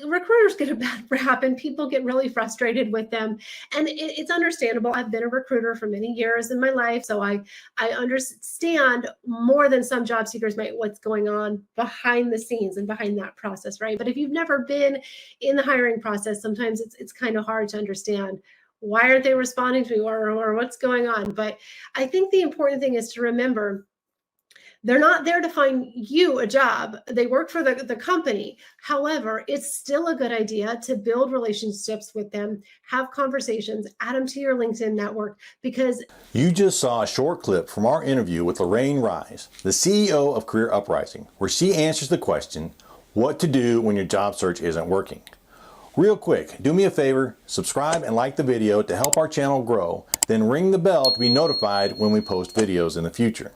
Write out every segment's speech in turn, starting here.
recruiters get a bad rap and people get really frustrated with them, and it's understandable. I've been a recruiter for many years in my life, so I understand more than some job seekers might what's going on behind the scenes and behind that process, right? But if you've never been in the hiring process, sometimes it's kind of hard to understand why aren't they responding to me, or what's going on. But I think the important thing is to remember they're not there to find you a job. They work for the company. However, it's still a good idea to build relationships with them, have conversations, add them to your LinkedIn network, because you just saw a short clip from our interview with Lorraine Rise, the CEO of Career Uprising, where she answers the question, what to do when your job search isn't working. Real quick, do me a favor, subscribe and like the video to help our channel grow, then ring the bell to be notified when we post videos in the future.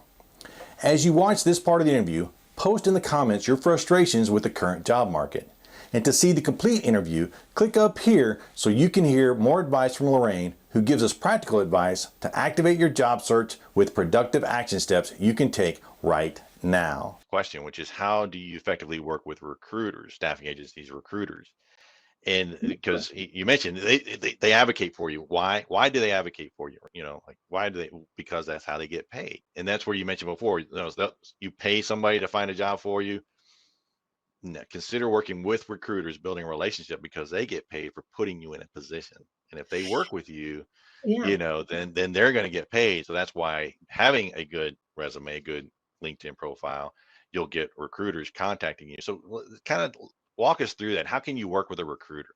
As you watch this part of the interview, post in the comments your frustrations with the current job market. And to see the complete interview, click up here so you can hear more advice from Lorraine, who gives us practical advice to activate your job search with productive action steps you can take right now. Question, which is, how do you effectively work with recruiters, staffing agencies, recruiters? And because you mentioned they advocate for you. Why do they advocate for you? Like, why do they? Because that's how they get paid. And that's where you mentioned before, you pay somebody to find a job for you. No, consider working with recruiters, building a relationship, because they get paid for putting you in a position. And if they work with you, then they're going to get paid. So that's why having a good resume, a good LinkedIn profile, you'll get recruiters contacting you. So kind of walk us through that. How can you work with a recruiter?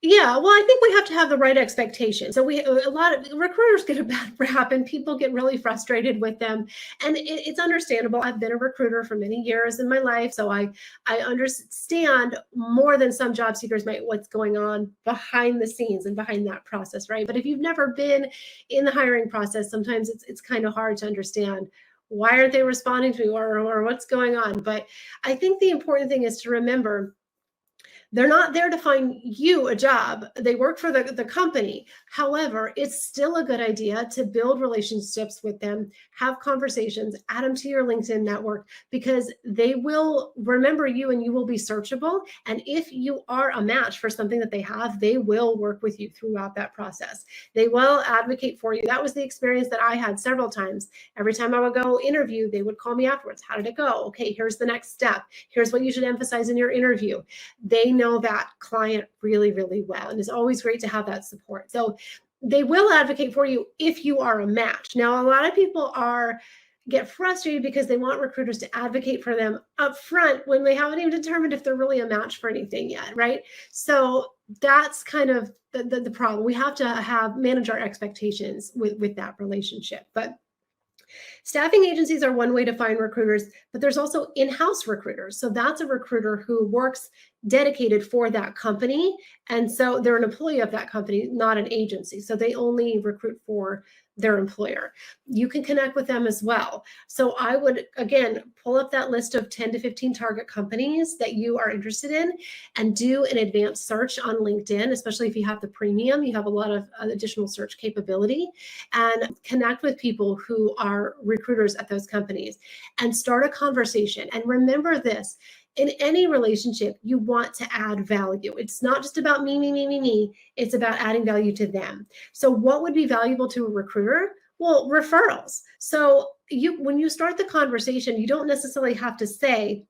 Yeah, well, I think we have to have the right expectations. So a lot of recruiters get a bad rap and people get really frustrated with them, and it's understandable. I've been a recruiter for many years in my life, so I understand more than some job seekers might what's going on behind the scenes and behind that process, right? But if you've never been in the hiring process, sometimes it's kind of hard to understand why aren't they responding to me, or what's going on. But I think the important thing is to remember they're not there to find you a job. They work for the company. However, it's still a good idea to build relationships with them, have conversations, add them to your LinkedIn network, because they will remember you and you will be searchable. And if you are a match for something that they have, they will work with you throughout that process. They will advocate for you. That was the experience that I had several times. Every time I would go interview, they would call me afterwards. How did it go? Okay, here's the next step. Here's what you should emphasize in your interview. They know that client really, really well. And it's always great to have that support. So they will advocate for you if you are a match. Now, a lot of people get frustrated because they want recruiters to advocate for them up front when they haven't even determined if they're really a match for anything yet, right? So that's kind of the problem. We have to manage our expectations with that relationship. But staffing agencies are one way to find recruiters, but there's also in-house recruiters. So that's a recruiter who works dedicated for that company. And so they're an employee of that company, not an agency. So they only recruit for their employer. You can connect with them as well. So I would, again, pull up that list of 10 to 15 target companies that you are interested in and do an advanced search on LinkedIn, especially if you have the premium. You have a lot of additional search capability, and connect with people who are recruiters at those companies and start a conversation. And remember this, in any relationship, you want to add value. It's not just about me, me, me, me, me. It's about adding value to them. So what would be valuable to a recruiter? Well, referrals. So when you start the conversation, you don't necessarily have to say,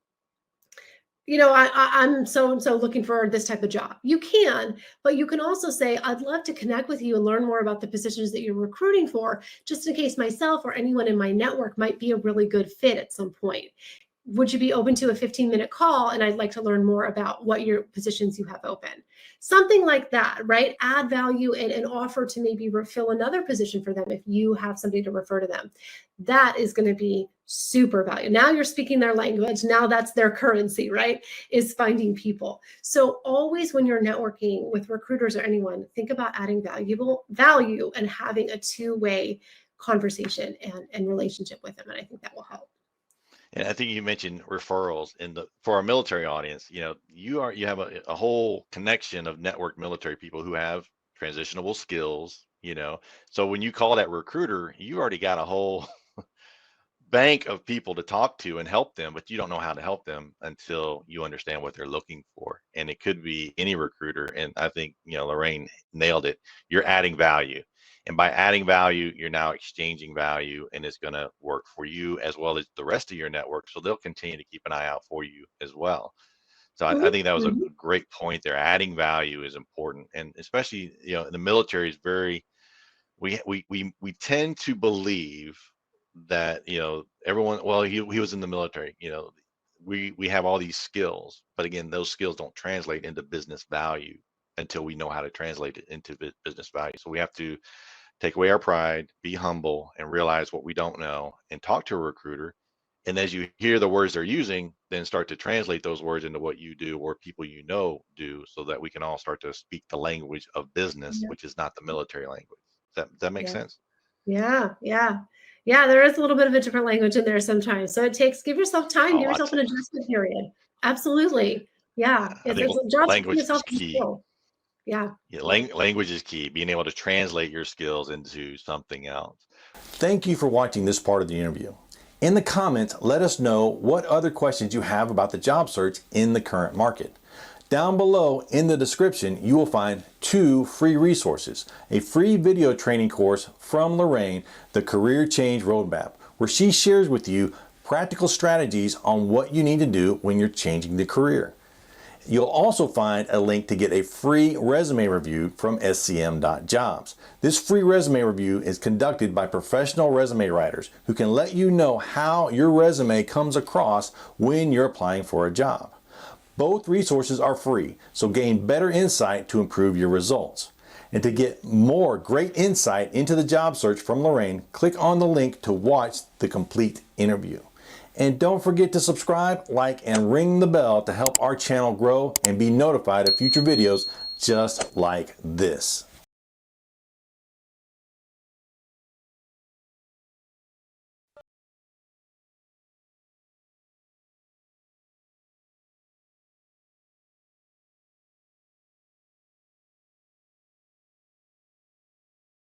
I'm so-and-so looking for this type of job. You can, but you can also say, I'd love to connect with you and learn more about the positions that you're recruiting for, just in case myself or anyone in my network might be a really good fit at some point. Would you be open to a 15-minute call? And I'd like to learn more about what your positions you have open. Something like that, right? Add value and offer to maybe fill another position for them if you have somebody to refer to them. That is going to be super value. Now you're speaking their language. Now that's their currency, right? Is finding people. So always when you're networking with recruiters or anyone, think about adding value and having a two-way conversation and relationship with them. And I think that will help. And I think you mentioned referrals for our military audience. You have a whole connection of networked military people who have transitionable skills. So when you call that recruiter, you already got a whole bank of people to talk to and help them, but you don't know how to help them until you understand what they're looking for. And it could be any recruiter. And I think, Lorraine nailed it. You're adding value. And by adding value, you're now exchanging value, and it's going to work for you as well as the rest of your network. So they'll continue to keep an eye out for you as well. So I think that was a great point there. Adding value is important. And especially, the military is very, we tend to believe that everyone, well, he was in the military, we have all these skills, but again, those skills don't translate into business value until we know how to translate it into business value. So we have to take away our pride, be humble, and realize what we don't know, and talk to a recruiter. And as you hear the words they're using, then start to translate those words into what you do or people do, so that we can all start to speak the language of business, which is not the military language. Does that make sense? Yeah. There is a little bit of a different language in there sometimes. So give yourself time, give yourself an adjustment period. Absolutely. Yeah. I think language is key. Yeah. Language is key. Being able to translate your skills into something else. Thank you for watching this part of the interview. In the comments, let us know what other questions you have about the job search in the current market. Down below in the description, you will find 2 free resources. A free video training course from Lorraine, the Career Change Roadmap, where she shares with you practical strategies on what you need to do when you're changing the career. You'll also find a link to get a free resume review from SCM.Jobs. This free resume review is conducted by professional resume writers who can let you know how your resume comes across when you're applying for a job. Both resources are free, so gain better insight to improve your results. And to get more great insight into the job search from Lorraine, click on the link to watch the complete interview. And don't forget to subscribe, like, and ring the bell to help our channel grow and be notified of future videos just like this.